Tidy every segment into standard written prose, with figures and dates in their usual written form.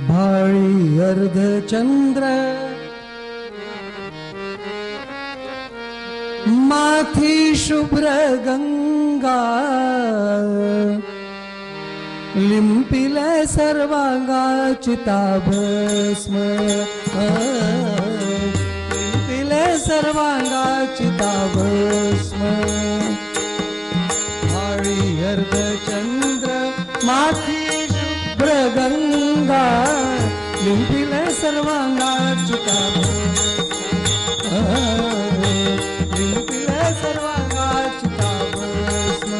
भाळी अर्धचंद्र माथी शुभ्र गंगा लिंपिल सर्वांगा चिताभस्म लिंपिल सर्वांगा चिताभस्म भाळी अर्धचंद्र माथी शुभ्र गंगा लिंपिल सर्वांगा चिताभस्म लिंपिल सर्वांगा चिताभस्म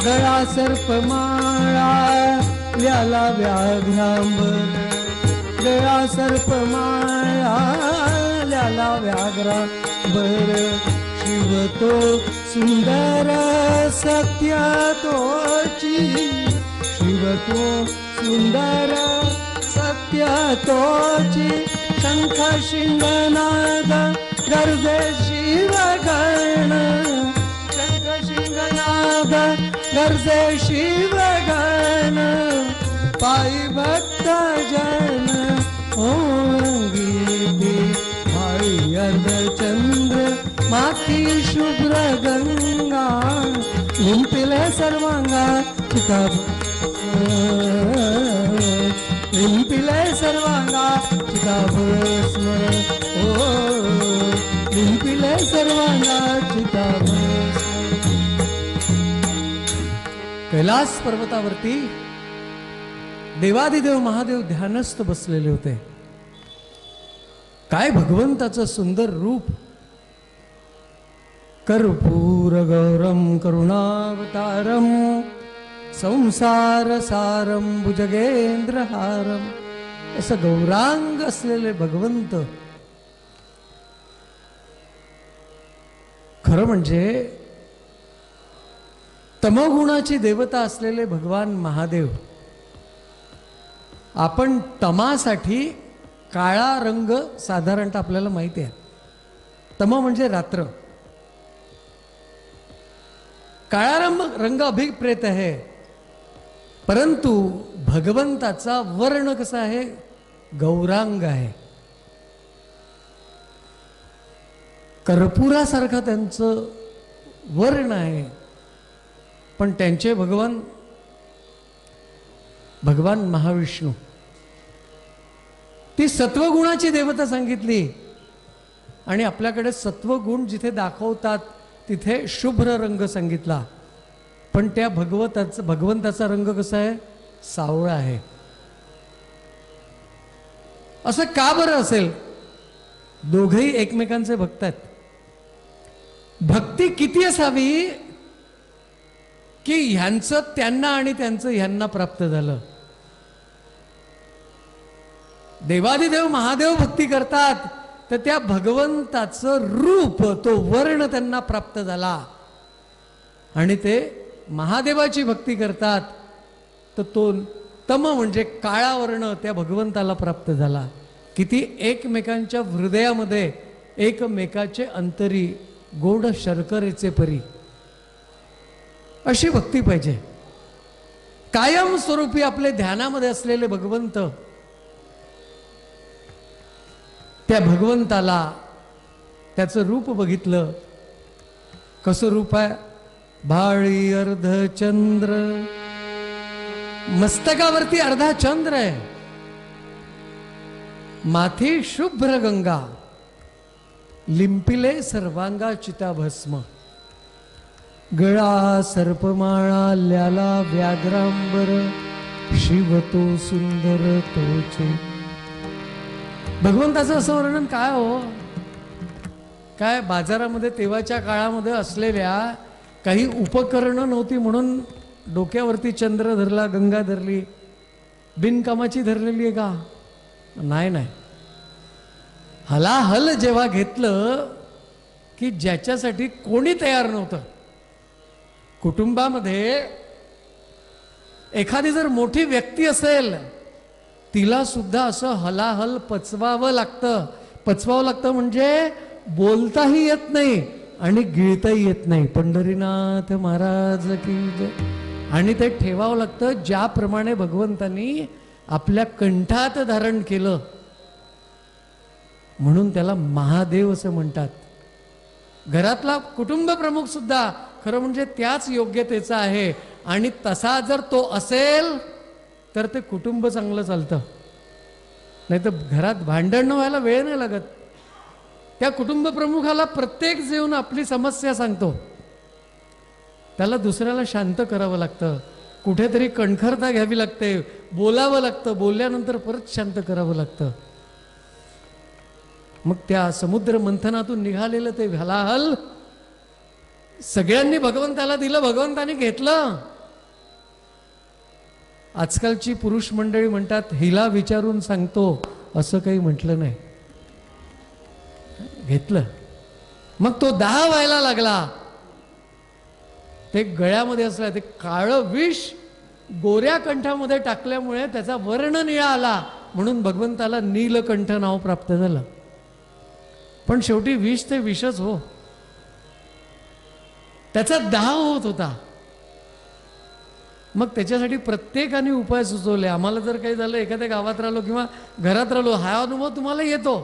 गळा सर्पमाळा ल्याला व्याघ्रांबर गळा सर्पमाळा ल्याला व्याघ्रांबर शिव तो सुंदर सत्य तोची शिव तो सुंदर सत्य तोची शंख शिंगनाद गर्जे शिव गण शंख शिंगनाद गर्जे शिव गण पायी भक्त जन ओंगी भाळी अर्धचंद्र माथी शुभ्र गंगा लिंपिले सर्वांगा चिताभस्म लिंपिले सर्वांगा चिताभस्म ओ लिंपिले सर्वांगा चिताभस्म। कैलास पर्वतावरती देवादिदेव महादेव ध्यानस्थ बसलेले होते। काय भगवंताचं सुंदर रूप, कर्पूर गौरम करुणावतारम संसार सारम भुजगेंद्रहारम असं गौरांग असलेले भगवंत। खरं म्हणजे तमोगुणाची देवता असलेले भगवान महादेव आपण तमासाठी काळा रंग साधारणतः आपल्याला माहिती आहे। तम म्हणजे रात्र, काळा रंग अभिप्रेत आहे, परंतु भगवंताचा वर्ण कसा आहे, गौरांग आहे। कर्पुरासारखा त्यांचं वर्ण आहे, पण त्यांचे भगवान महाविष्णू ती सत्वगुणाची देवता सांगितली आणि आपल्याकडे सत्वगुण जिथे दाखवतात तिथे शुभ्र रंग सांगितला, पण त्या भगवंताचा रंग कसा आहे, सावळा आहे। असं का बरं असेल? दोघेही एकमेकांचे भक्त आहेत। भक्ती किती असावी की ह्यांचं त्यांना आणि त्यांचं ह्यांना प्राप्त झालं। देवादिदेव महादेव भक्ती करतात तर त्या भगवंताचं रूप, तो वर्ण त्यांना प्राप्त झाला, आणि ते महादेवाची भक्ती करतात तर तो तम म्हणजे काळा वर्ण त्या भगवंताला प्राप्त झाला। किती एकमेकांच्या हृदयामध्ये एकमेकाचे अंतरी गोड शर्करेचे परी, अशी भक्ती पाहिजे। कायम स्वरूपी आपले ध्यानामध्ये असलेले भगवंत, त्या भगवंताला त्याचं रूप बघितलं, कसं रूप आहे, भाळी अर्धचंद्र मस्तकावरती अर्धा चंद्र आहे, माथी शुभ्र गंगा लिंपिले सर्वांगा चिताभस्म गळा सर्पमाळा ल्याला व्याघ्रांबर शिव तो सुंदर तोचे। भगवंताचं असं वर्णन काय हो, काय बाजारामध्ये तेव्हाच्या काळामध्ये असलेल्या काही उपकरणं नव्हती म्हणून डोक्यावरती चंद्र धरला, गंगा धरली, बिनकामाची धरलेली आहे का? नाही नाही, हलाहल जेव्हा घेतलं की ज्याच्यासाठी कोणी तयार नव्हतं, कुटुंबामध्ये एखादी जर मोठी व्यक्ती असेल तिला सुद्धा असं हलाहल पचवावं लागतं। पचवावं लागतं म्हणजे बोलताही येत नाही आणि गिळताही येत नाही. पंढरीनाथ महाराज की जय. आणि ते ठेवावं लागतं ज्याप्रमाणे भगवंतांनी आपल्या कंठात धारण केलं, म्हणून त्याला महादेव असं म्हणतात. घरातला कुटुंब प्रमुख सुद्धा खरं म्हणजे त्याच योग्यतेचा आहे. आणि तसा जर तो असेल तर ते कुटुंब चांगलं चालतं. नाही तर घरात भांडण व्हायला वेळ नाही लागत. त्या कुटुंब प्रमुखाला प्रत्येक येऊन आपली समस्या सांगतो, त्याला दुसऱ्याला शांत करावं लागतं, कुठेतरी कणखरता घ्यावी लागते, बोलावं लागतं, बोलल्यानंतर परत शांत करावं लागतं. मग त्या समुद्र मंथनातून निघालेलं ते हलाहल सगळ्यांनी भगवंताला दिलं, भगवंताने घेतलं. आजकालची पुरुष मंडळी म्हणतात हिला विचारून सांगतो, असं काही म्हटलं नाही, घेतलं. मग तो दाह व्हायला लागला. ते गळ्यामध्ये असलं ते काळं विष गोऱ्या कंठामध्ये टाकल्यामुळे त्याचा वर्ण निळा आला, म्हणून भगवंताला नीलकंठ नाव प्राप्त झालं. पण शेवटी विष ते विषच हो, त्याचा दाह होत होता. मग त्याच्यासाठी प्रत्येकाने उपाय सुचवले. आम्हाला जर काही झालं, एखाद्या गावात राहिलो किंवा घरात राहिलो, हा अनुभव तुम्हाला येतो.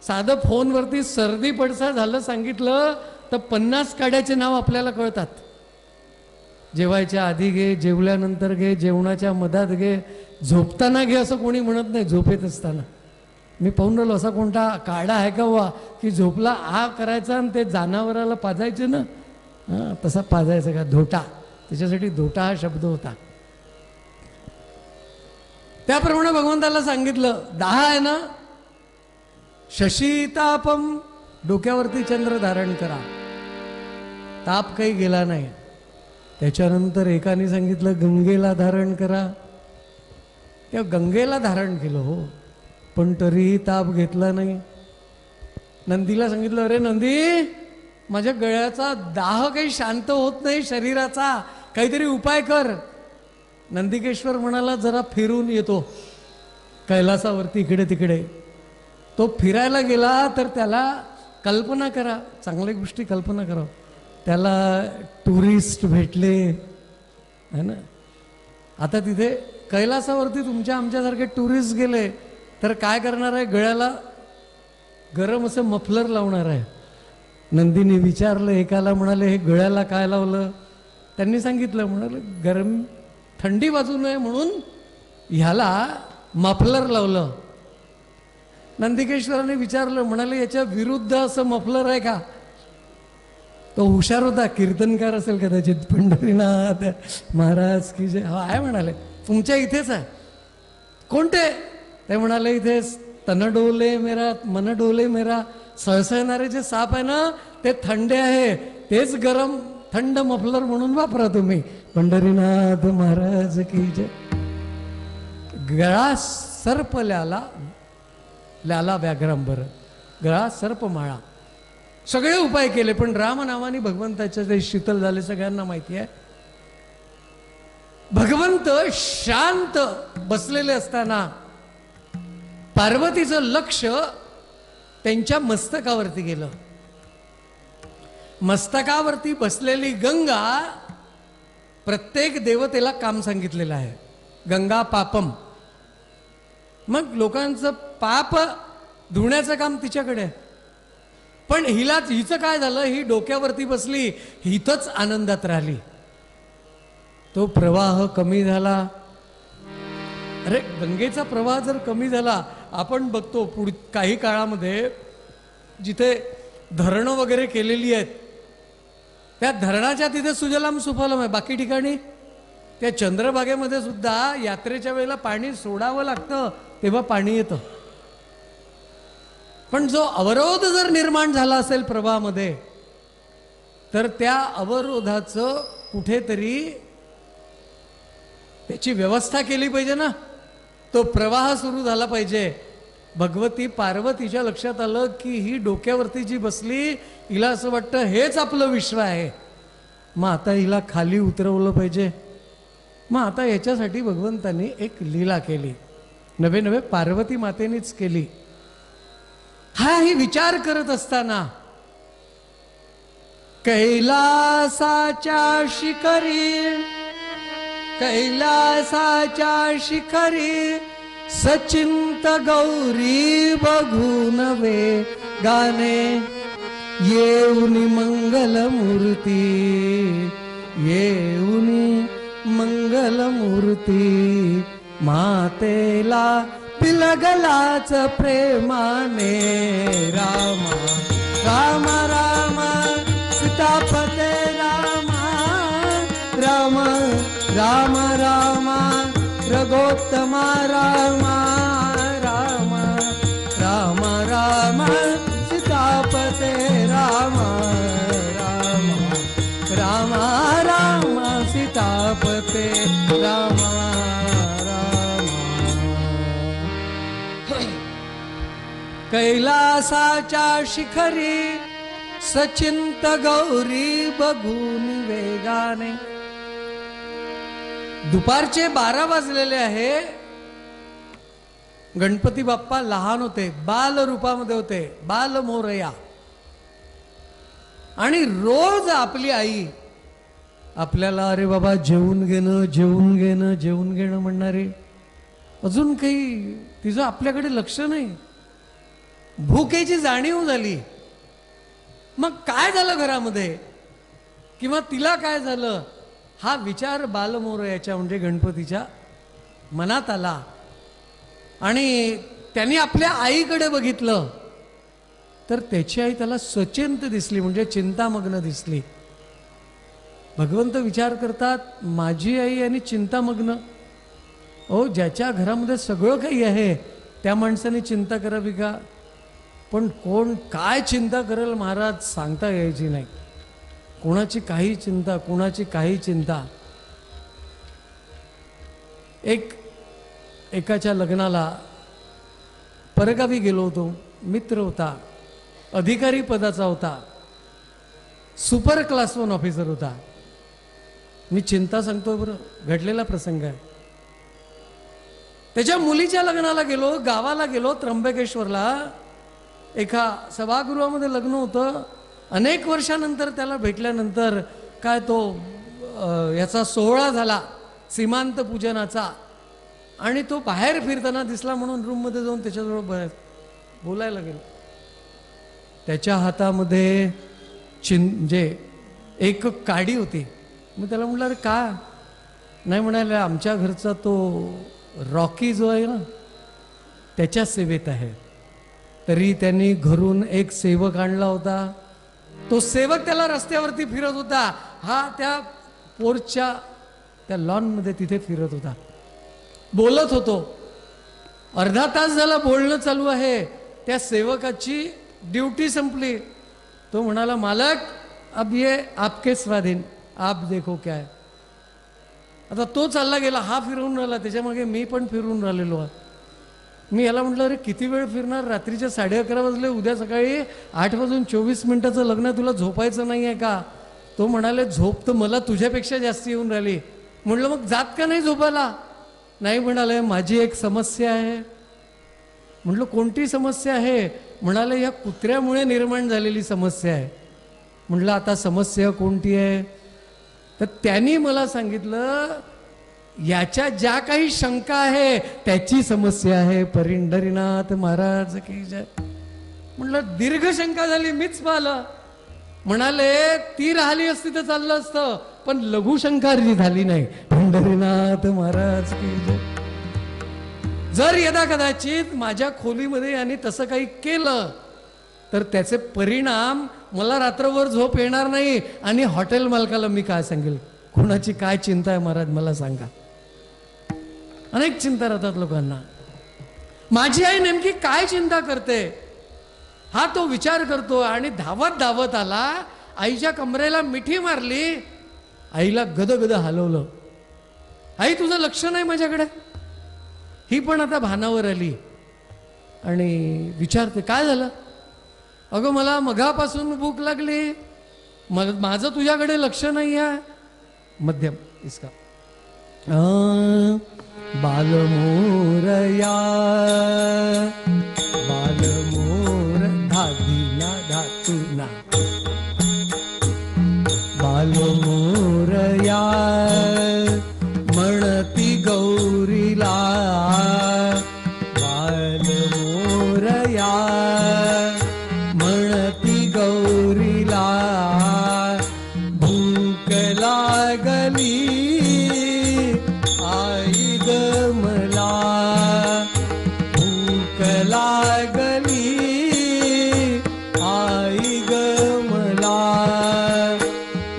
साधं फोनवरती सर्दी पडसा झालं सांगितलं तर 50 काड्याचे नाव आपल्याला कळतात. जेवायच्या आधी घे, जेवल्यानंतर घे, जेवणाच्या मधात घे, झोपताना घे असं कोणी म्हणत नाही. झोपेत असताना मी पाहून राहिलो, असा कोणता काढा आहे का वा की झोपला आ करायचा आणि ते जनावराला पाजायचे ना, हां तसा पाजायचा का, धोटा. त्याच्यासाठी धोटा हा शब्द होता. त्याप्रमाणे भगवंताला सांगितलं दाह आहे ना, शशीतापम, डोक्यावरती चंद्र धारण करा. ताप काही गेला नाही. त्याच्यानंतर एकाने सांगितलं गंगेला धारण करा. त्या गंगेला धारण केलं हो, पण तरीही ताप घेतला नाही. नंदीला सांगितलं अरे नंदी, माझ्या गळ्याचा दाह काही शांत होत नाही शरीराचा, काहीतरी उपाय कर. नंदिकेश्वर म्हणाला जरा फिरून येतो कैलासावरती इकडे तिकडे. तो फिरायला गेला तर त्याला कल्पना करा, चांगल्या गोष्टी कल्पना करा, त्याला टुरिस्ट भेटले है ना. आता तिथे कैलासावरती तुमच्या आमच्यासारखे टुरिस्ट गेले तर काय करणार आहे, गळ्याला गरम असं मफलर लावणार आहे. नंदीने विचारलं एकाला, म्हणाले हे गळ्याला काय लावलं. त्यांनी सांगितलं, म्हणाले गरम थंडी वाजू नये म्हणून ह्याला मफलर लावलं. नंदिकेश्वराने विचारलं, म्हणाले याच्या विरुद्ध असं मफलर आहे का. तो हुशार होता, कीर्तनकार असेल कदाचित. पंढरीनाथ महाराज की जय. हा आहे म्हणाले, तुमच्या इथेच आहे. कोणते. ते म्हणाले इथे तन डोले मेरा मन डोले मेरा, सळसळणारे जे साप आहे ना ते थंडे आहे, तेच गरम थंड मफलर म्हणून वापरा तुम्ही. पंढरीनाथ महाराज की जय. गळा सर्प ल्याला, ल्याला व्याघ्रांबर, गळा सर्प माळा, सगळे उपाय केले. पण रामनामाने भगवंताच्या ते शीतल झाले, सगळ्यांना माहिती आहे. भगवंत शांत बसलेले असताना पार्वतीचं लक्ष त्यांच्या मस्तकावरती गेलं. मस्तकावरती बसलेली गंगा, प्रत्येक देवतेला काम सांगितलेलं आहे, गंगा पापम. मग लोकांचं पाप धुण्याचं काम तिच्याकडे आहे. पण हिचं काय झालं, ही डोक्यावरती बसली, हिथंच आनंदात राहिली. तो प्रवाह कमी झाला. अरे गंगेचा प्रवाह जर कमी झाला, आपण बघतो काही काळामध्ये जिथे धरणं वगैरे केलेली आहेत त्या धरणाच्या तिथे सुजलाम सुफलाम आहे. बाकी ठिकाणी त्या चंद्रभागेमध्ये सुद्धा यात्रेच्या वेळेला पाणी सोडावं लागतं, तेव्हा पाणी येतं. पण जो अवरोध जर निर्माण झाला असेल प्रवाहामध्ये, तर त्या अवरोधाचं कुठेतरी त्याची व्यवस्था केली पाहिजे ना. तो प्रवाह सुरू झाला पाहिजे. भगवती पार्वतीच्या लक्षात आलं की ही डोक्यावरती जी बसली, हिला असं वाटतं हेच आपलं विश्व आहे. मग आता हिला खाली उतरवलं पाहिजे. मग आता याच्यासाठी भगवंतांनी एक लीला केली, नवे नवे पार्वती मातेनीच केली. हा ही विचार करत असताना कैलासाच्या शिखरी, कैलासाच्या शिखरी सचिंत गौरी बघून वेगाने येऊनी मंगलमूर्ती, येऊनी मंगलमूर्ती मातेला पिलगलाच प्रेमाने रामा राम राम सीतापते रामा राम राम राम रघोत्तमा रामा राम राम राम सीतापते रामा राम राम राम सीतापते रामा राम. कैलासाच्या शिखरी सचिंत गौरी बघून वेगाने. दुपारचे 12 वाजलेले आहे. गणपती बाप्पा लहान होते, बाल रूपामध्ये होते, बाल मोरया. आणि रोज आपली आई आपल्याला अरे बाबा जेवून घेणं, जेवून घेणं, जेवून घेणं म्हणणारे, अजून काही तिचं आपल्याकडे लक्ष नाही. भूकेची जाणीव झाली. मग काय झालं घरामध्ये, किंवा तिला काय झालं, हा विचार बालमोरयाच्या म्हणजे गणपतीच्या मनात आला. आणि त्यांनी आपल्या आईकडे बघितलं तर त्याची आई त्याला सचिंत दिसली, म्हणजे चिंतामग्न दिसली. भगवंत विचार करतात, माझी आई आणि चिंतामग्न. ओ, ज्याच्या घरामध्ये सगळं काही आहे त्या माणसाने चिंता करावी का? पण कोण काय चिंता करेल महाराज सांगता यायची नाही. कोणाची काही चिंता, कोणाची काही चिंता. एकाच्या लग्नाला परगावी गेलो होतो. मित्र होता, अधिकारी पदाचा होता, सुपर क्लास 1 ऑफिसर होता. मी चिंता सांगतो बरं, घडलेला प्रसंग आहे. त्याच्या मुलीच्या लग्नाला गेलो, गावाला गेलो त्र्यंबकेश्वरला. एका सभागृहामध्ये लग्न होतं. अनेक वर्षानंतर त्याला भेटल्यानंतर काय तो याचा सोहळा झाला सीमांत पूजनाचा. आणि तो बाहेर फिरताना दिसला म्हणून रूममध्ये जाऊन त्याच्याजवळ बोलायला गेलो. त्याच्या हातामध्ये म्हणजे एक काडी होती. मी त्याला म्हटलं अरे का नाही? म्हणाले आमच्या घरचा तो रॉकी जो आहे ना त्याच्या सेवेत आहे. तरी त्यांनी घरून एक सेवक आणला होता. तो सेवक त्याला रस्त्यावरती फिरत होता. हा त्या पोर्चच्या त्या लॉनमध्ये तिथे फिरत होता. बोलत होतो. अर्धा तास झाला बोलणं चालू आहे. त्या सेवकाची ड्युटी संपली. तो म्हणाला मालक अब ये आपके स्वाधीन, आप देखो क्या है. आता तो चालला गेला, हा फिरून राहिला, त्याच्यामागे मी पण फिरून राहिलेलो आहे. मी याला म्हटलं अरे किती वेळ फिरणार, रात्रीचे 11:30 वाजले, उद्या सकाळी 8:24 लग्न, तुला झोपायचं नाही आहे का? तो म्हणाले झोप तर मला तुझ्यापेक्षा जास्त येऊन राहिली. म्हटलं मग जात का नाही झोपायला? नाही म्हणाले माझी एक समस्या आहे. म्हटलं कोणती समस्या आहे? म्हणाले या कुत्र्यामुळे निर्माण झालेली समस्या आहे. म्हटलं आता समस्या कोणती आहे? तर त्यांनी मला सांगितलं याच्या ज्या काही शंका आहे त्याची समस्या आहे. पंढरीनाथ महाराज की जय. म्हटलं दीर्घ शंका झाली, मीच पाहिलं. म्हणाले ती राहिली असती तर चाललं असतं, पण लघु शंका झाली नाही. पंढरीनाथ महाराज की जय. जर यदा कदाचित माझ्या खोलीमध्ये यांनी तसं काही केलं तर त्याचे परिणाम मला रात्रभर झोप येणार नाही. आणि हॉटेल मालकाला मी काय सांगेल? कोणाची काय चिंता आहे महाराज मला सांगा. अनेक चिंता राहतात लोकांना. माझी आई नेमकी काय चिंता करते हा तो विचार करतो. आणि धावत धावत आला, आईच्या कमरेला मिठी मारली, आईला गदगद हलवलं. आई तुझं लक्ष नाही माझ्याकडे. ही पण आता भानावर आली आणि विचारते काय झालं? अगं मला मगापासून भूक लागली, माझं तुझ्याकडे लक्ष नाही आहे. मध्यम इसका बालमोरया बालमोर धादीना धातुना बालमोरया म्हणती गौरीला, बालमोरया म्हणती गौरीला, भूक लागली आई ग मला, भूक लागली आई ग मला,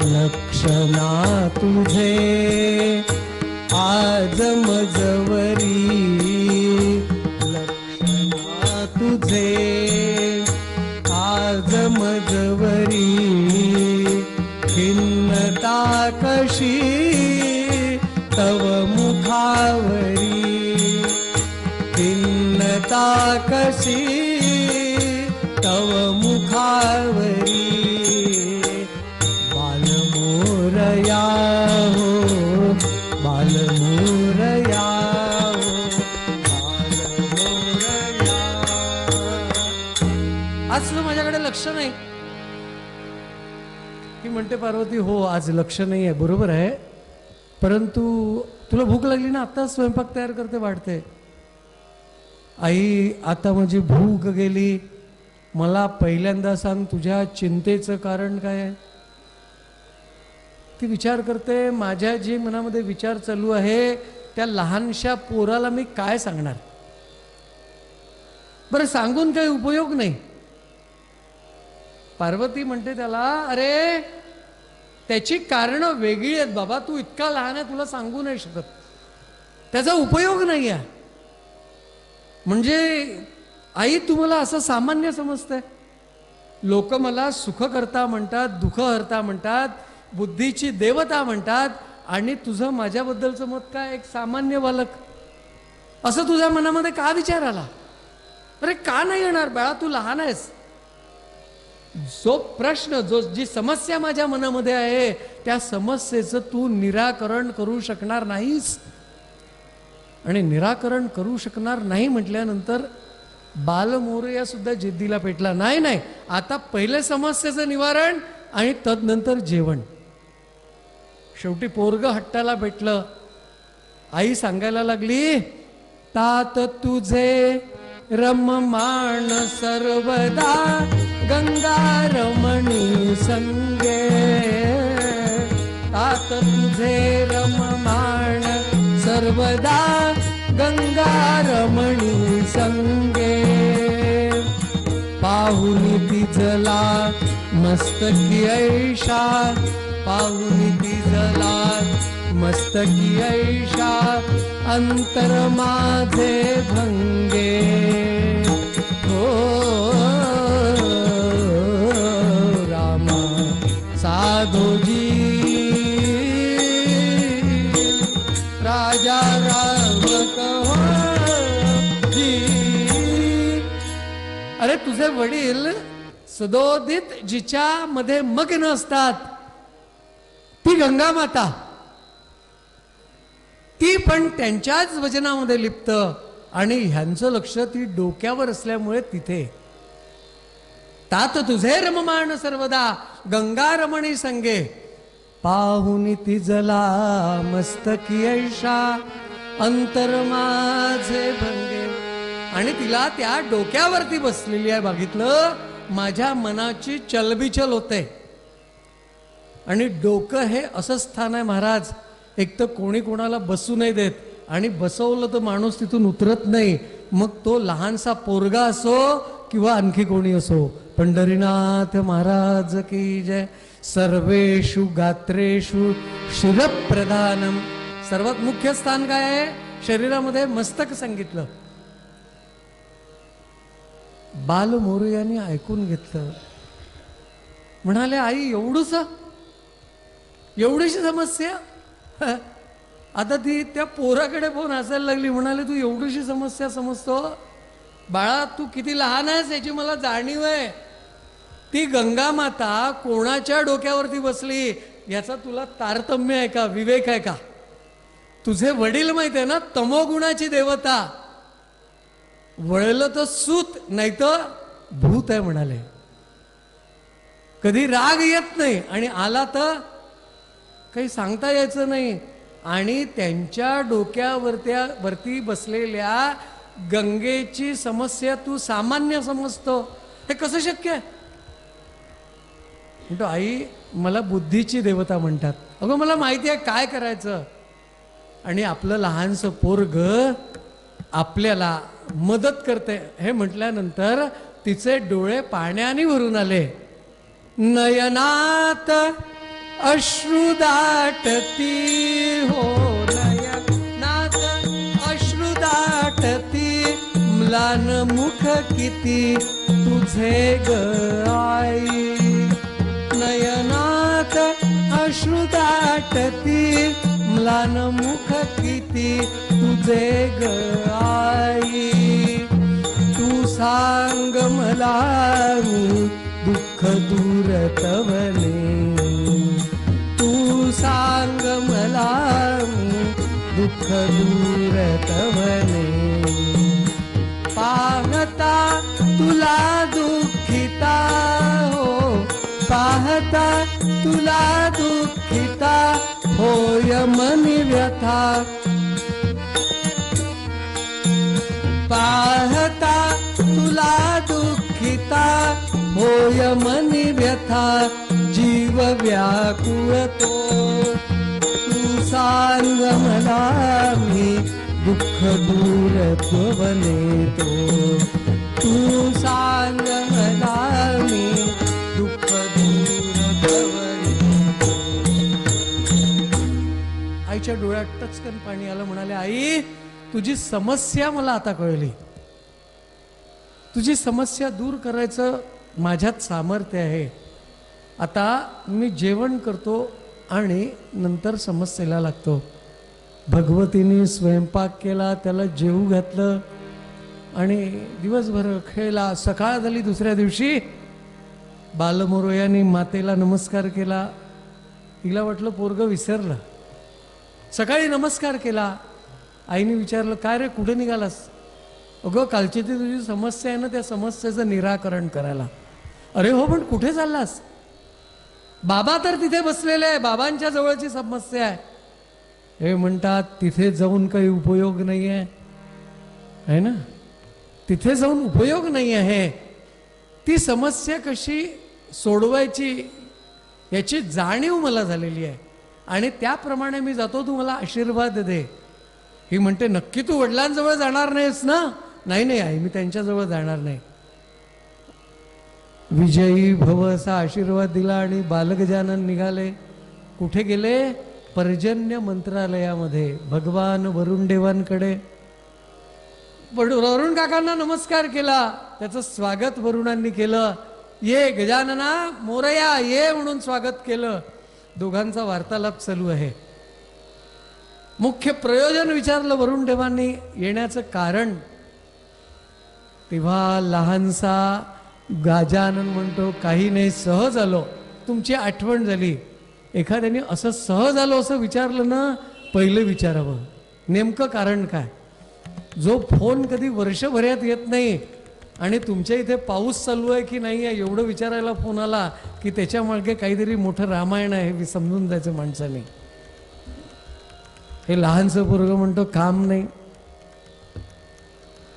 लक्षणा तुझे आज मजवरी, लक्षणा तुझे आज मजवरी, खिन्नता कशी तव मुखावरी, खिन्नता कशी तव मुखावरी, बालमोरया हो, बालमोरया हो, बालमोरया. आज तुला माझ्याकडे लक्ष नाही. ती म्हणते पार्वती, हो आज लक्ष नाही आहे, बरोबर आहे, परंतु तुला भूक लागली ना, आता स्वयंपाक तयार करते, वाढते. आई आता माझी भूक गेली, मला पहिल्यांदा सांग तुझ्या चिंतेचं कारण काय आहे. ती विचार करते, माझ्या जे मनामध्ये विचार चालू आहे त्या लहानशा पोराला मी काय सांगणार. बरं सांगून काही उपयोग नाही. पार्वती म्हणते त्याला, अरे त्याची कारणं वेगळी आहेत बाबा, तू इतका लहान आहे, तुला सांगू नाही शकत, त्याचा उपयोग नाही आहे. म्हणजे आई तुम्हाला असं सामान्य समजतंय. लोक मला सुखकर्ता म्हणतात, दुःख हरता म्हणतात, बुद्धीची देवता म्हणतात, आणि तुझं माझ्याबद्दलचं मत काय, एक सामान्य बालक, असं तुझ्या मनामध्ये का विचार आला. अरे का नाही येणार बाळा, तू लहान आहेस. जो प्रश्न, जी समस्या माझ्या मनामध्ये आहे त्या समस्येचं तू निराकरण करू शकणार नाहीस. आणि निराकरण करू शकणार नाही म्हटल्यानंतर बालमोरया सुद्धा जिद्दीला पेटला. नाही नाही, आता पहिले समस्येचं निवारण आणि तदनंतर जेवण. शेवटी पोरग हट्टाला भेटलं. आई सांगायला लागली, तात तुझे रममाण सर्वदा गंगा रमणी संगे, तात तुझे रममाण सर्वदा गंगा रमणी संगे, पाहुनी तिजला मस्तकी ऐशा, पाहुनी तिजला मस्तकी ऐशा, अंतर माझे भंगे. हो रामा साधोजी राजा राम कहो जी. अरे तुझे वडील सदोदित जिच्या मध्ये मग्न असतात, ती गंगा माता, ती पण त्यांच्याच वचनामध्ये लिप्त, आणि ह्यांचं लक्ष ती डोक्यावर असल्यामुळे तिथे. तात तुझे रममाण सर्वदा गंगा रमणी संगे, पाहुनी तिजला मस्तकी ऐशा, अंतर माझे भंगे. आणि तिला त्या डोक्यावरती बसलेली आहे, बघितलं, माझ्या मनाची चलबिचल होते. आणि डोकं हे असं स्थान आहे महाराज, एक तर कोणी कोणाला बसू नाही देत, आणि बसवलं तर माणूस तिथून उतरत नाही. मग तो लहानसा पोरगा असो किंवा आणखी कोणी असो. पंढरीनाथ महाराज की जय. सर्वेषु गात्रेषु शिरप्रधानम. सर्वात मुख्य स्थान काय आहे शरीरामध्ये? मस्तक सांगितलं. बालमोरयाने ऐकून घेतलं. म्हणाले, आई एवढीशी समस्या? आता ती त्या पोराकडे पाहून हसायला लागली. म्हणाले, तू एवढीशी समस्या समजतो? बाळा, तू किती लहान आहेस याची मला जाणीव आहे. ती गंगा माता कोणाच्या डोक्यावरती बसली याचा तुला तारतम्य आहे का, विवेक आहे का? तुझे वडील माहिती आहे ना, तमोगुणाची देवता. वळलं तर सूत नाही तर भूत आहे म्हणाले. कधी राग येत नाही आणि आला तर काही सांगता यायचं नाही. आणि त्यांच्या डोक्यावरती बसलेल्या गंगेची समस्या तू सामान्य समजतो, हे कसं शक्य आहे? म्हणतो आई मला बुद्धीची देवता म्हणतात. अगं मला माहिती आहे काय करायचं. आणि आपलं लहानसं पोरग आपल्याला मदत करते हे म्हटल्यानंतर तिचे डोळे पाण्याने भरून आले. नयनात अश्रू दाटती हो, नयनात अश्रू दाटती, म्लान मुख किती तुझे ग आई. नयनात अश्रू दाटती, म्लान मुख किती तुझे ग आई. तू सांग मला दुःख दूर तवने, तू सांग मला दुःख दूर तवने. पाहता तुला दुःखिता हो, पाहता तुला दुःखिता होय मनी व्यथा. पाहता तुला दुःखिता होय मनी व्यथा, जीव व्याकुळतो. तू सांग मला मी दुःख दूर त्वनेतो, तू सांग मला मी दुःख दूर त्वनेतो. आईच्या डोळ्यात टचकन पाणी आलं. म्हणाले आई तुझी समस्या मला आता कळली. तुझी समस्या दूर करायचं माझ्यात सामर्थ्य आहे. आता मी जेवण करतो आणि नंतर समस्येला लागतो. भगवतीने स्वयंपाक केला, त्याला जेवू घातलं आणि दिवसभर खेळला. सकाळ झाली दुसऱ्या दिवशी बालमोरयाने मातेला नमस्कार केला. तिला वाटलं पोरग विसरलं. सकाळी नमस्कार केला. आईने विचारलं काय रे कुठे निघालास? अगं कालची ती तुझी समस्या आहे ना, त्या समस्येचं निराकरण करायला. अरे हो पण कुठे चाललास? बाबा तर तिथे बसलेले आहे, बाबांच्या जवळची समस्या आहे. हे म्हणतात तिथे जाऊन काही उपयोग नाही आहे ना, तिथे जाऊन उपयोग नाही आहे. ती समस्या कशी सोडवायची याची जाणीव मला झालेली आहे आणि त्याप्रमाणे मी जातो. तू मला आशीर्वाद दे. ही म्हणते नक्की तू वडिलांजवळ जाणार नाहीस ना? नाही नाही आई मी त्यांच्याजवळ जाणार नाही. विजयी भव असा आशीर्वाद दिला आणि बालगजानन निघाले. कुठे गेले? पर्जन्य मंत्रालयामध्ये भगवान वरुण देवांकडे. वरुण काकांना नमस्कार केला. त्याचं स्वागत वरुणांनी केलं. ये गजानना मोरया ये म्हणून स्वागत केलं. दोघांचा वार्तालाप चालू आहे. मुख्य प्रयोजन विचारलं वरुण देवांनी येण्याचं कारण. तेव्हा लहानसा गजानन म्हणतो काही नाही सहज आलो. तुमची आठवण झाली. एखाद्याने असं सहज आलो असं विचारलं ना, पहिलं विचारावं नेमकं कारण काय. जो फोन कधी वर्षभरात येत नाही आणि तुमच्या इथे पाऊस चालू आहे की नाही आहे एवढं विचारायला फोन आला की त्याच्यामागे काहीतरी मोठं रामायण आहे हे समजून जायचं माणसाने. हे लहानसं पोरगं म्हणतो काम नाही.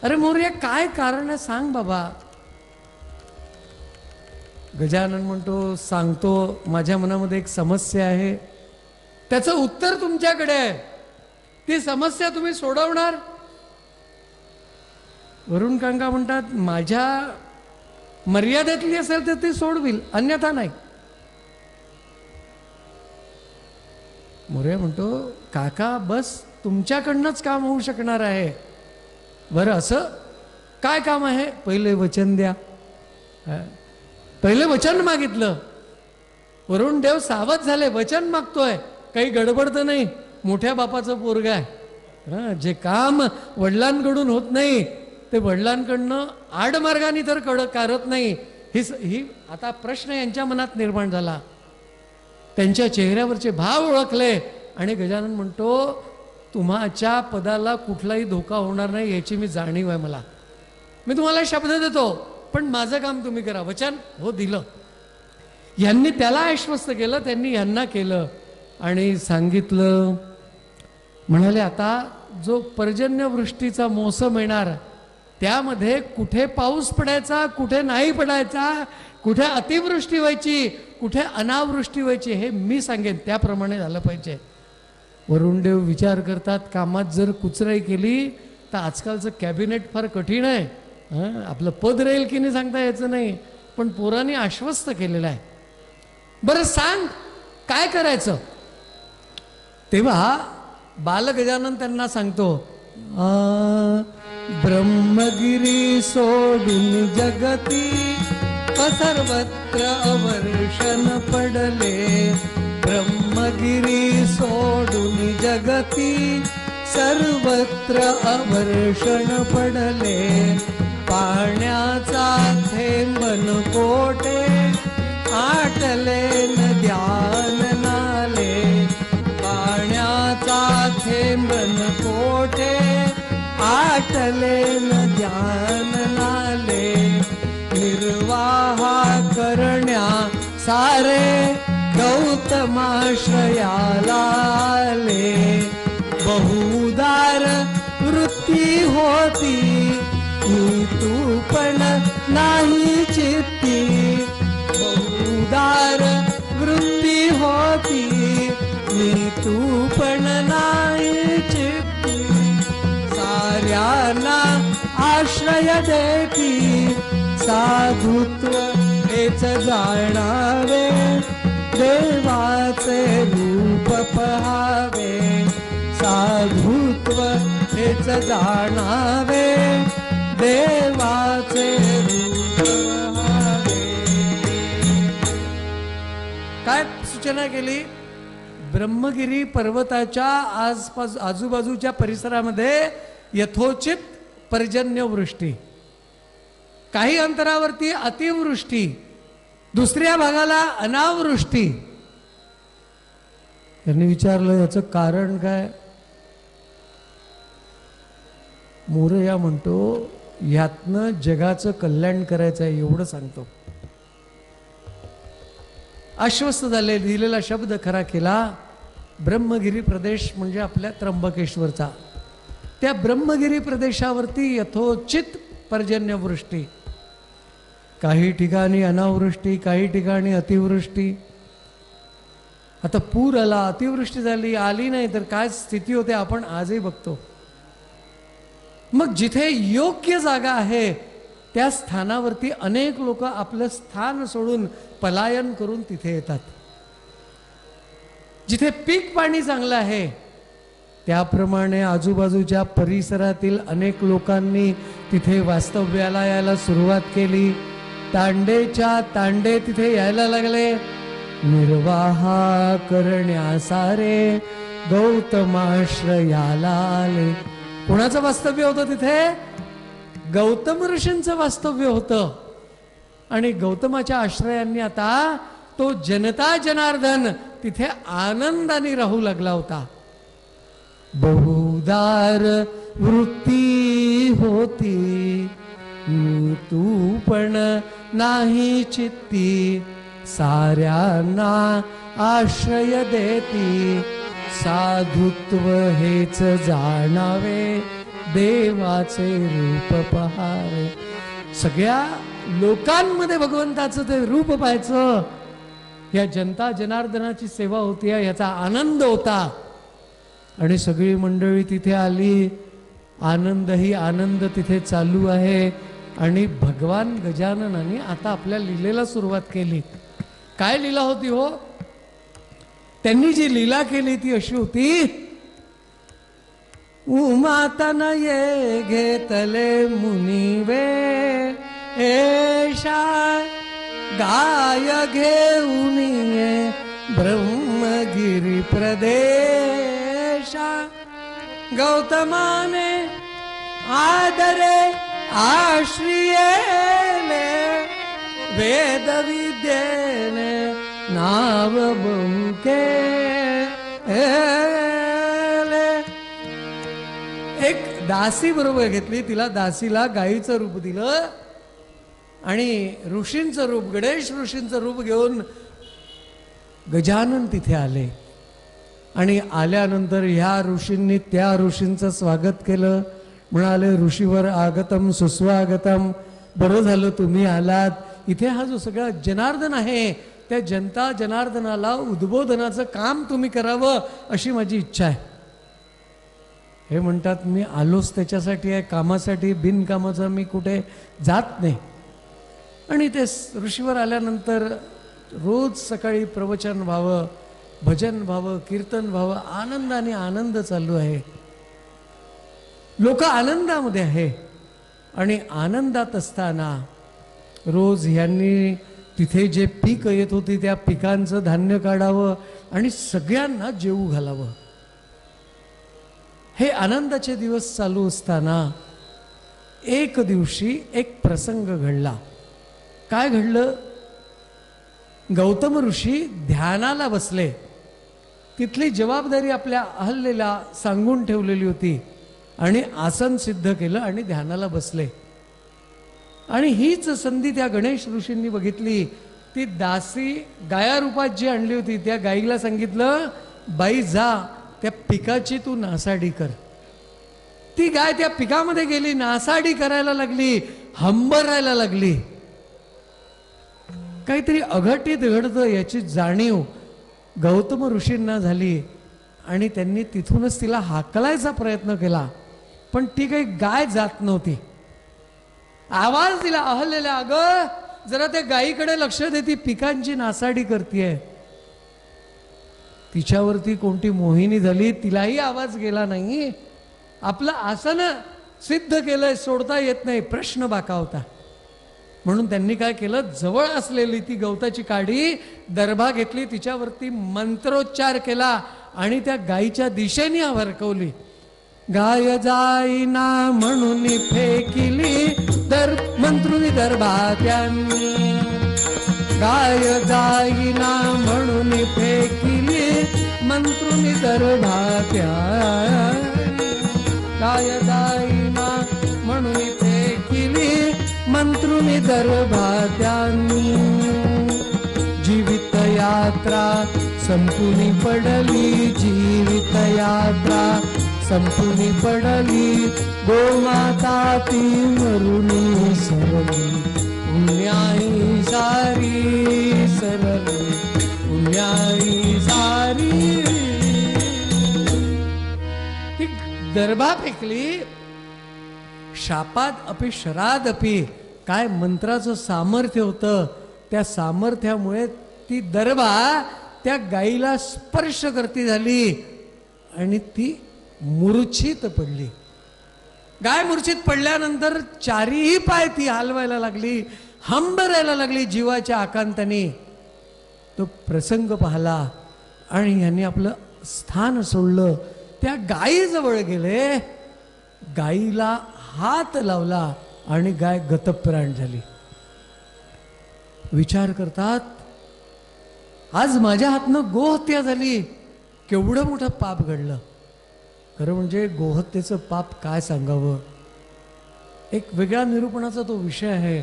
अरे मोरया काय कारण आहे सांग बाबा. गजानन म्हणतो सांगतो माझ्या मनामध्ये एक समस्या आहे, त्याचं उत्तर तुमच्याकडे आहे. ती समस्या तुम्ही सोडवणार? वरुण काका म्हणतात माझ्या मर्यादेतली असेल तर ती सोडविल, अन्यथा नाही. मोरया म्हणतो काका बस तुमच्याकडनंच काम होऊ शकणार आहे. बरं असं काय काम आहे? पहिले वचन द्या. पहिले वचन मागितलं. वरुण देव सावध झाले. वचन मागतोय, काही गडबड तर नाही. मोठ्या बापाचं पोरगा आहे. जे काम वडिलांकडून होत नाही ते वडिलांकडनं आडमार्गाने तर करत नाही. ही आता प्रश्न यांच्या मनात निर्माण झाला. त्यांच्या चेहऱ्यावरचे भाव ओळखले आणि गजानन म्हणतो तुम्हाच्या पदाला कुठलाही धोका होणार नाही याची मी जाणीव आहे मला. मी तुम्हाला शब्द देतो पण माझं काम तुम्ही करा. वचन हो दिलं. यांनी त्याला आश्वस्त केलं, त्यांनी यांना केलं. आणि सांगितलं. म्हणाले आता जो पर्जन्यवृष्टीचा मोसम येणार त्यामध्ये कुठे पाऊस पडायचा, कुठे नाही पडायचा, कुठे अतिवृष्टी व्हायची, कुठे अनावृष्टी व्हायची हे मी सांगेन, त्याप्रमाणे झालं पाहिजे. वरुणदेव विचार करतात, कामात जर कुचराई केली तर आजकालचं कॅबिनेट फार कठीण आहे, आपलं पद राहील की नाही सांगता यायचं नाही, पण पोरांनी आश्वस्त केलेलं आहे. बरं सांग काय करायचं. तेव्हा बालगजानन त्यांना सांगतो, ब्रह्मगिरी सोडून जगती सर्वत्र अवर्षण पडले. ब्रह्मगिरी सोडून जगती सर्वत्र अवर्षण पडले. पाण्याचा थेंबन कोठे आटले नद्यान नाले. पाण्याचा थेंबन कोठे आटले नद्यान नाले. निर्वाहा करण्या सारे गौतमाश्रयाला आले. बहुदार वृत्ती होती मी तू पण नाही चित्ती. बहुदार वृत्ती होती मी तू पण नाही चित्ती. साऱ्यांना आश्रय देती साधुत्व हेच जाणावे. देवाचे रूप पहावे साधुत्व हेच जाणावे. देवाचे रूप पहावे. काय सूचना केली. ब्रह्मगिरी पर्वताच्या आजूबाजूच्या परिसरामध्ये यथोचित पर्जन्यवृष्टी, काही अंतरावरती अतिवृष्टी, दुसऱ्या भागाला अनावृष्टी. त्यांनी विचारलं याचं कारण काय. मोरया म्हणतो यातनं जगाचं कल्याण करायचं आहे एवढं सांगतो. आश्वस्त झाले, दिलेला शब्द खरा केला. ब्रह्मगिरी प्रदेश म्हणजे आपल्या त्र्यंबकेश्वरचा. त्या ब्रह्मगिरी प्रदेशावरती यथोचित पर्जन्यवृष्टी, काही ठिकाणी अनावृष्टी, काही ठिकाणी अतिवृष्टी. आता पूर आला, अतिवृष्टी झाली, आली नाही तर काय स्थिती होते आपण आजही बघतो. मग जिथे योग्य जागा आहे त्या स्थानावरती अनेक लोक आपलं स्थान सोडून पलायन करून तिथे येतात. जिथे पीक पाणी चांगलं आहे त्याप्रमाणे आजूबाजूच्या परिसरातील अनेक लोकांनी तिथे वास्तव्याला यायला सुरुवात केली. तांडेच्या तांडे तिथे यायला लागले. निर्वाहा करण्यासारे गौतमाश्रयाला आले. कोणाचं वास्तव्य होतं तिथे. गौतम ऋषींचं वास्तव्य होतं. आणि गौतमाच्या आश्रयांनी आता तो जनता जनार्दन तिथे आनंदाने राहू लागला होता. बहुदार वृत्ती होती मी तू पण नाही चित्ती. साऱ्यांना आश्रय देती साधुत्व हेच जाणावे. देवाचे रूप पहावे. सगळ्या लोकांमध्ये भगवंताचं ते रूप पाहायचं. या जनता जनार्दनाची सेवा होती, याचा आनंद होता. आणि सगळी मंडळी तिथे आली. आनंदही आनंद तिथे चालू आहे. आणि भगवान गजाननाने आता आपल्या लीलेला सुरुवात केली. काय लीला होती हो. त्यांनी जी लीला केली ती अशी होती. उमातन ये घेतले मुनिवे एषा गाय घेऊन ये ब्रह्मगिरी प्रदेशा. गौतमाने आदरे आश्रियेले वेद विद्येने नाव बहुके. एक दासी बरोबर घेतली. तिला दासीला गायीचं रूप दिलं आणि ऋषींचं रूप, गणेश ऋषींचं रूप घेऊन गजानन तिथे आले. आणि आल्यानंतर ह्या ऋषींनी त्या ऋषींचं स्वागत केलं. म्हणाले, ऋषीवर आगतम सुस्वागतम, बरं झालं तुम्ही आलात. इथे हा जो सगळा जनार्दन आहे, त्या जनता जनार्दनाला उद्बोधनाचं काम तुम्ही करावं अशी माझी इच्छा आहे. हे म्हणतात, मी आलोच त्याच्यासाठी आहे, कामासाठी. बिनकामाचं मी कुठे जात नाही. आणि ते ऋषीवर आल्यानंतर रोज सकाळी प्रवचन व्हावं, भजन व्हावं, कीर्तन व्हावं, आनंदाने आनंद चालू आहे. लोक आनंदामध्ये आहे. आणि आनंदात असताना रोज यांनी तिथे जे पीक येत होती त्या पिकांचं धान्य काढावं आणि सगळ्यांना जेवू घालावं. हे आनंदाचे दिवस चालू असताना एक दिवशी एक प्रसंग घडला. काय घडलं? गौतम ऋषी ध्यानाला बसले. तिथली जबाबदारी आपल्या अहल्येला सांगून ठेवलेली होती आणि आसन सिद्ध केलं आणि ध्यानाला बसले. आणि हीच संधी त्या गणेश ऋषींनी बघितली. ती दासी गाया रूपात जी आणली होती त्या गाईला सांगितलं, बाई जा त्या पिकाची तू नासाडी कर. ती गाय त्या पिकामध्ये गेली, नासाडी करायला लागली, हंबरायला लागली. काहीतरी अघटित घडतं याची जाणीव गौतम ऋषींना झाली आणि त्यांनी तिथूनच तिला हाकलायचा प्रयत्न केला. पण ती काही गाय जात नव्हती. आवाज दिला अहल्येला, अगं जरा त्या गायीकडे लक्ष दे, ती पिकांची नासाडी करतीये. तिच्यावरती कोणती मोहिनी झाली, तिलाही आवाज गेला नाही. आपलं आसन सिद्ध केलंय, सोडता येत नाही, प्रश्न बाका होता. म्हणून त्यांनी काय केलं, जवळ असलेली ती गवताची काडी दर्भा घेतली, तिच्यावरती मंत्रोच्चार केला आणि त्या गायीच्या दिशेने हरकवली. गाय जाईना म्हणून फेकिली मंत्रुनी दरबात्यांनी. गाय जाईना म्हणून फेकिली मंत्रुनी दरबात्या. गाय जाईना म्हणून फेकिली मंत्रुनी दरबात्यांनी. जीवित यात्रा संपुनी पडली, जीवित यात्रा संपुनी पडली. गोमाता ती मरुनी सरली, पुण्याई सारी सरली, पुण्याई सारी. ती दर्भा फेकली. शापात अपि शराद अपि, काय मंत्राचं सामर्थ्य होतं. त्या सामर्थ्यामुळे ती दर्भा त्या गाईला स्पर्श करती झाली आणि ती मूर्छित पडली. गाय मूर्छित पडल्यानंतर चारीही पाय ती हलवायला लागली, हंबरायला लागली जीवाच्या आकांताने. तो प्रसंग पाहला आणि यांनी आपलं स्थान सोडलं. त्या गायीजवळ गेले, गायीला हात लावला आणि गाय गतप्राण झाली. विचार करतात, आज माझ्या हातनं गोहत्या झाली, केवढं मोठं पाप घडलं. खरं म्हणजे गोहत्येचं पाप काय सांगावं, एक वेगळ्या निरूपणाचा तो विषय आहे.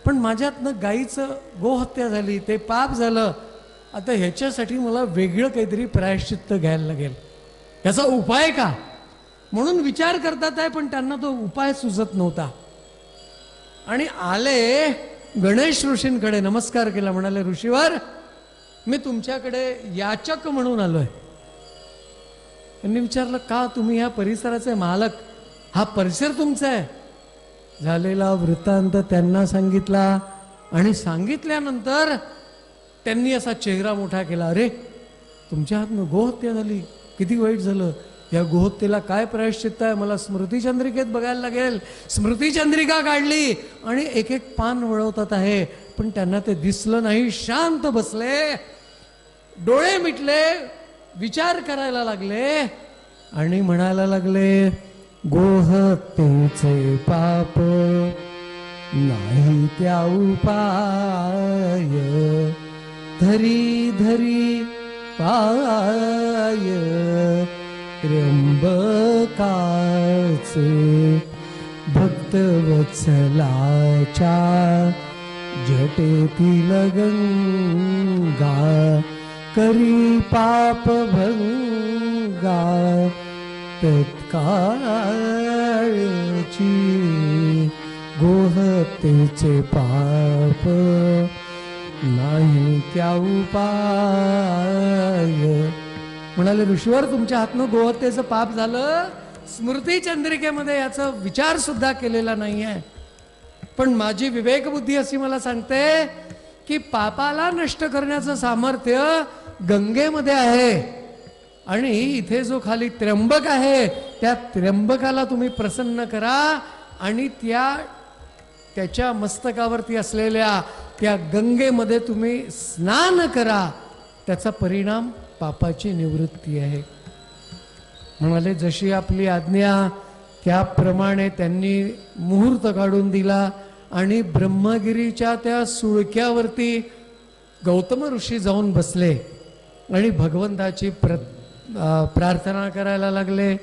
पण माझ्यातनं गाईचं गोहत्या झाली, ते पाप झालं. आता ह्याच्यासाठी मला वेगळं काहीतरी प्रायश्चित्त घ्यायला लागेल, याचा उपाय का म्हणून विचार करतात आहे. पण त्यांना तो उपाय सुचत नव्हता. आणि आले गणेश ऋषींकडे, नमस्कार केला. म्हणाले, ऋषीवर मी तुमच्याकडे याचक म्हणून आलोय. त्यांनी विचारलं, का? तुम्ही ह्या परिसराचे मालक, हा परिसर तुमचा आहे. झालेला वृत्तांत त्यांना सांगितला आणि सांगितल्यानंतर त्यांनी असा चेहरा मोठा केला. अरे, तुमच्या हातनं गोहत्या झाली, किती वाईट झालं. या गोहत्येला काय प्रायश्चित्त आहे, मला स्मृतिचंद्रिकेत बघायला लागेल. स्मृतिचंद्रिका काढली आणि एक एक पान वळवतात आहे, पण त्यांना ते दिसलं नाही. शांत बसले, डोळे मिटले, विचार करायला लागले आणि म्हणायला लागले, गोहत्येचे पाप नाही त्या उपाय, धरी धरी पाय त्र्यंबकाचे. भक्तवत्सलाच्या जटेतील गंगा करी पाप भंगा तत्काळची गोहतेचे पाप नाही त्या उपाय. म्हणाले ऋषीवर तुमच्या हातनं गोहत्येचं पाप झालं, स्मृती चंद्रिकेमध्ये याचा विचार सुद्धा केलेला नाहीये. पण माझी विवेकबुद्धी अशी मला सांगते की पापाला नष्ट करण्याचं सामर्थ्य गंगेमध्ये आहे. आणि इथे जो खाली त्र्यंबक आहे त्या त्र्यंबकाला तुम्ही प्रसन्न करा आणि त्याच्या मस्तकावरती असलेल्या त्या गंगेमध्ये तुम्ही स्नान करा. त्याचा परिणाम पापाची निवृत्ती आहे. म्हणाले जशी आपली आज्ञा त्याप्रमाणे त्यांनी मुहूर्त काढून दिला आणि ब्रह्मगिरीच्या त्या सुळक्यावरती गौतम ऋषी जाऊन बसले आणि भगवंताची प्रार्थना करायला लागले.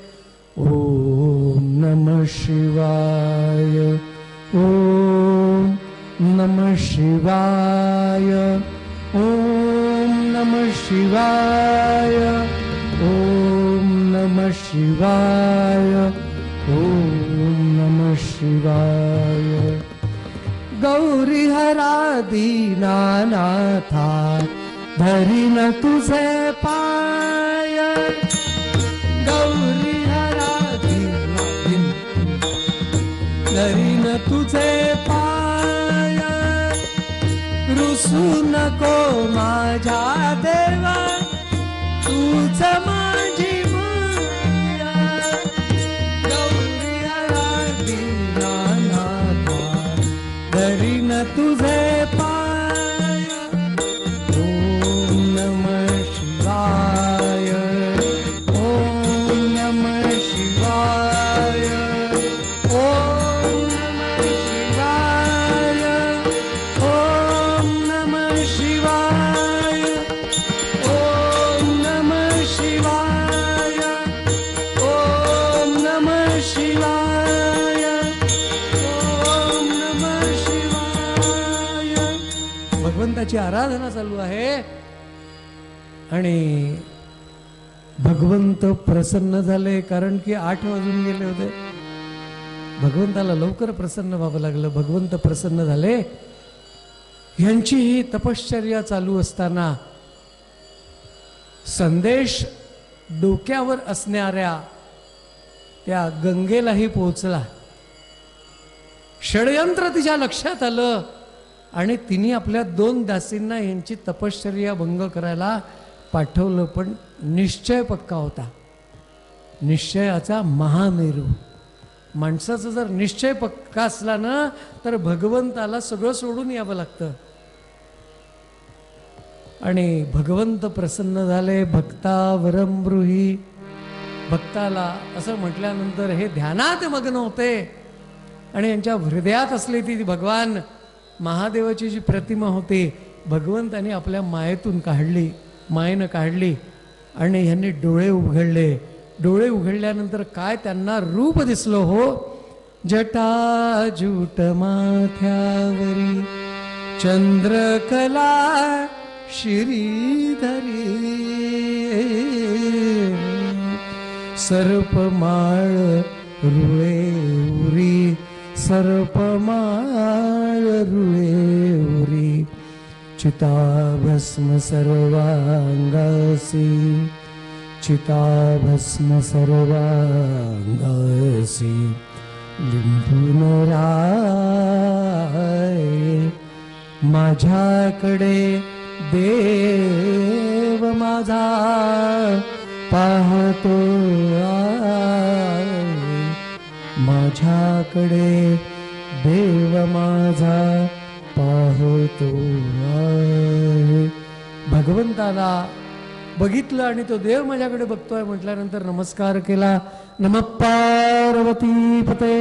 ओम नमः शिवाय, ओम नमः शिवाय, ओम नमः शिवाय, ओम नमः शिवाय, ओम नमः शिवाय. गौरी हरा दीनानाथा धरीन तुझे पाय. गौरी हरा धरीन तुझे पाय. रुसू नको माझ्या देवा तूच माझी माया. गौरी हरा दीनानाथा धरीन तुझे पाय. ओम नमः शिवाय, ओम नमः शिवाय, ओम नमः शिवाय, ओम नमः शिवाय, ओम नमः शिवाय, ओम नमः शिवाय, ओम नमः शिवाय. भगवंताची आराधना चालू आहे आणि भगवंत प्रसन्न झाले. कारण की 8 वाजून गेले होते. भगवंताला लवकर प्रसन्न व्हावं लागलं. भगवंत प्रसन्न झाले. यांची ही तपश्चर्या चालू असताना संदेश डोक्यावर असणाऱ्या त्या गंगेलाही पोहोचला. षडयंत्र तिच्या लक्षात आलं आणि तिने आपल्या 2 दासींना यांची तपश्चर्या भंग करायला पाठवलं. पण निश्चय पक्का होता. निश्चयाचा महामेरू. माणसाचा जर निश्चय पक्का असला ना तर भगवंताला सगळं सोडून यावं लागतं. आणि भगवंत प्रसन्न झाले. भक्तावरम ब्रूहि. भक्ताला असं म्हटल्यानंतर हे ध्यानात मग्न होते आणि यांच्या हृदयात असली ती भगवान महादेवाची जी प्रतिमा होती भगवंताने आपल्या मायेतून काढली, मायेनं काढली आणि ह्यांनी डोळे उघडले. डोळे उघडल्यानंतर काय त्यांना रूप दिसलं हो. जटाजूट माथ्यावरी चंद्रकला श्रीधरी. सर्पमाळ रुळे उरी, सर्पमाळ रुळे उरी. चिताभस्म सर्वांगासी, चिताभस्म सर्वांगासी. लिंबून राय माझ्याकडे देव माझा पाहतो आहे. माझ्याकडे देव माझा पाहतो आहे. भगवंताला बघितलं आणि तो देव माझ्याकडे बघतोय म्हटल्यानंतर नमस्कार केला. नमः पार्वती पते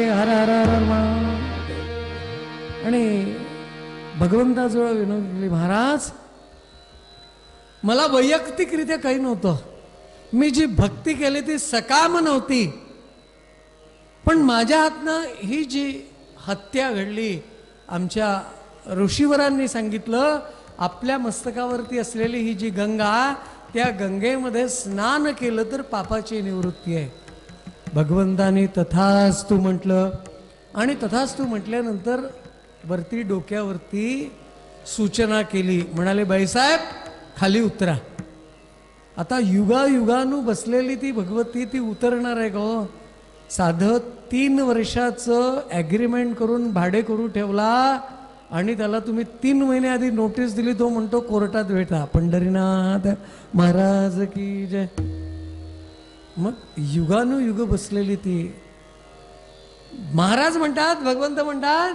हर हर हर महादेव. आणि भगवंताजवळ विनवली, महाराज मला वैयक्तिकरित्या काही नव्हतं. मी जी भक्ती केली ती सकाम नव्हती. पण माझ्या हातनं ही जी हत्या घडली, आमच्या ऋषीवरांनी सांगितलं आपल्या मस्तकावरती असलेली ही जी गंगा, त्या गंगेमध्ये स्नान केलं तर पापाची निवृत्ती आहे. भगवंतानी तथास्तु म्हटलं आणि तथास्तु म्हटल्यानंतर वरती डोक्यावरती सूचना केली. म्हणाले, बाईसाहेब खाली उतरा. आता युगायुगानु बसलेली ती भगवती ती उतरणार आहे का? साधं 3 वर्षाचं ॲग्रीमेंट करून भाडे करू ठेवला आणि त्याला तुम्ही 3 महिने आधी नोटीस दिली, तो म्हणतो कोर्टात भेटा. पंढरीनाथ महाराज की जय. मग युगानुयुग बसलेली ती महाराज म्हणतात, भगवंत म्हणतात,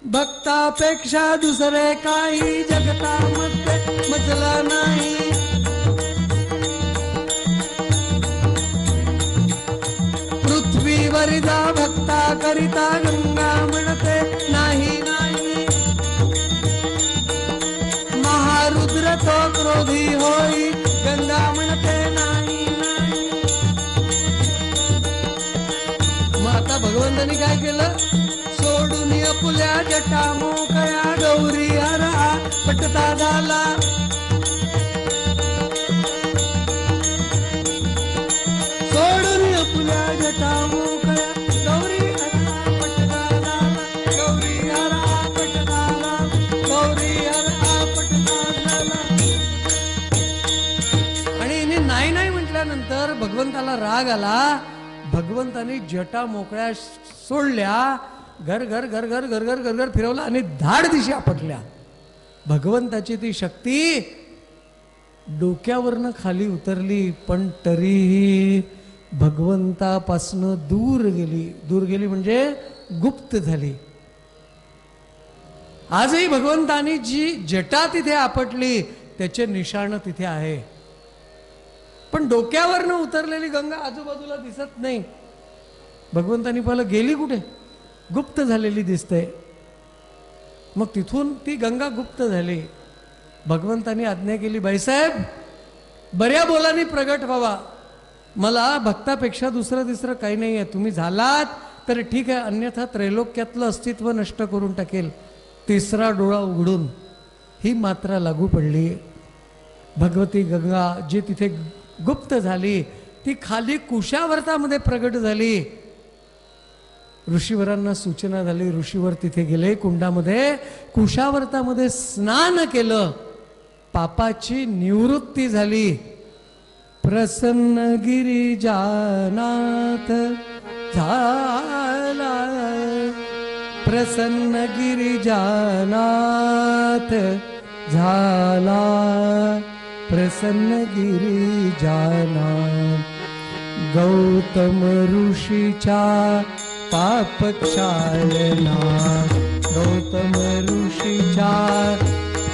भक्तापेक्षा दुसरे काही जगतामध्ये मजला नाही. पृथ्वीवरिदा भक्ता करिता गंगा म्हणते नाही नाही. महारुद्र तो क्रोधी होई गंगा म्हणते नाही नाही. मग आता भगवंतांनी काय केलं? सोडून अपुल्या जटा मोकळ्या गौरी हरा पटता झाला. सोडून अपुल्या जटा मोकळ्या गौरी हरा पटता झाला. गौरी हरा पटता झाला. गौरी हरा पटता झाला. आणि हिने नाही नाही म्हटल्यानंतर भगवंताला राग आला. भगवंतानी जटा मोकळ्या सोडल्या, घर घर घर घर घर घर घर घर फिरवला आणि धाड दिशी आपटल्या. भगवंताची ती शक्ती डोक्यावरनं खाली उतरली, पण तरीही भगवंतापासनं दूर गेली. दूर गेली म्हणजे गुप्त झाली. आजही भगवंतानी जी जटा तिथे आपटली त्याचे निशाण तिथे आहे, पण डोक्यावरनं उतरलेली गंगा आजूबाजूला दिसत नाही. भगवंतानी पाहिलं गेली कुठे? गुप्त झालेली दिसते. मग तिथून ती गंगा गुप्त झाली. भगवंतानी आज्ञा केली, बाईसाहेब बऱ्या बोलानी प्रगट व्हावा. मला भक्तापेक्षा दुसरं तिसरं काही नाही आहे. तुम्ही झालात तर ठीक आहे, अन्यथा त्रैलोक्यातलं अस्तित्व नष्ट करून टाकेल. तिसरा डोळा उघडून ही मात्रा लागू पडली. भगवती गंगा जी तिथे गुप्त झाली ती खाली कुशावर्तामध्ये प्रगट झाली. ऋषीवरांना सूचना झाली. ऋषीवर तिथे गेले, कुंडामध्ये कुशावर्तामध्ये स्नान केलं. पापाची निवृत्ती झाली. प्रसन्न गिरिजानाथ झाला. प्रसन्न गिरिजानाथ झाला. प्रसन्न गिरिजानाथ. गौतम ऋषीच्या पाप क्षालना. गौतम ऋषीच्या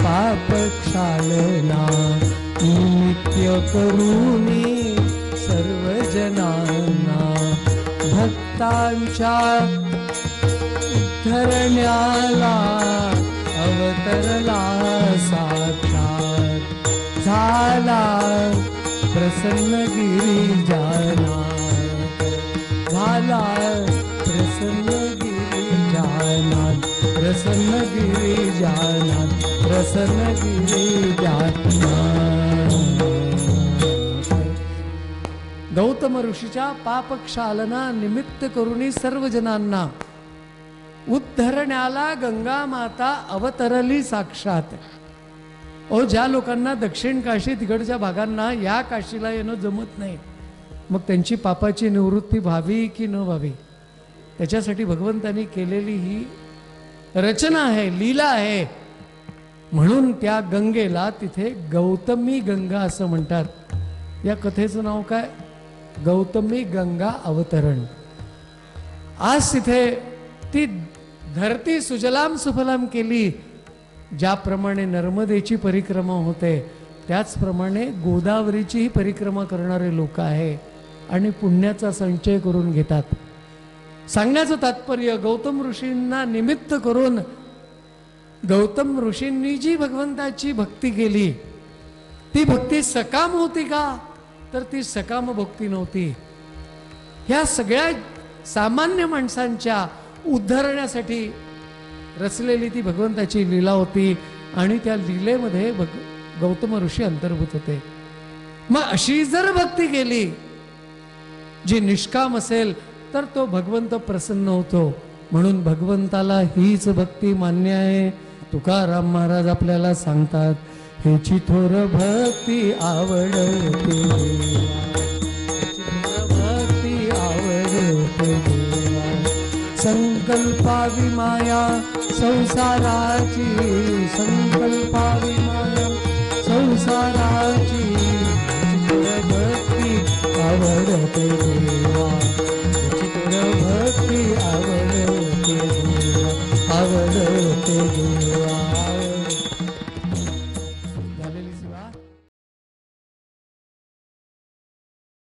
पाप क्षालना. नित्य करुणी सर्व जनांना. भक्तांच्या उद्धरण्याला अवतरला साक्षात. झाला प्रसन्न गिरिजानाथ. झाला प्रसन्न गिरिजानाथ. प्रसन्न गिरिजानाथ. प्रसन्न गिरिजानाथ. गौतम ऋषीच्या पापक्षालना निमित्त करुणी सर्व जनांना उद्धरण्याला गंगा माता अवतरली साक्षात. ओ ज्या लोकांना दक्षिण काशी तिकडच्या भागांना या काशीला येणं जमत नाही, मग त्यांची पापाची निवृत्ती व्हावी की न व्हावी त्याच्यासाठी भगवंतांनी केलेली ही रचना आहे, लीला आहे. म्हणून त्या गंगेला तिथे गौतमी गंगा असं म्हणतात. या कथेचं नाव काय? गौतमी गंगा अवतरण. आज तिथे ती धरती सुजलाम सुफलाम केली. ज्याप्रमाणे नर्मदेची परिक्रमा होते त्याचप्रमाणे गोदावरीचीही परिक्रमा करणारे लोक आहे आणि पुण्याचा संचय करून घेतात. सांगण्याचं तात्पर्य, गौतम ऋषींना निमित्त करून गौतम ऋषींनी जी भगवंताची भक्ती केली ती भक्ती सकाम होती का? तर ती सकाम भक्ती नव्हती. ह्या सगळ्या सामान्य माणसांच्या उद्धरण्यासाठी रचलेली ती भगवंताची लीला होती. आणि त्या लीलेमध्ये गौतम ऋषी अंतर्भूत होते. मग अशी जर भक्ती केली जी निष्काम असेल तर तो भगवंत प्रसन्न होतो. म्हणून भगवंताला हीच भक्ती मान्य आहे. तुकाराम महाराज आपल्याला सांगतात, हेची थोर भक्ती आवडते, भक्ती आवडते. संकल्पावी माया संसाराची, संकल्पावी माया संसाराची, भक्ती आवडते देवा, भक्ती आवडते देवा, आवडते देवा.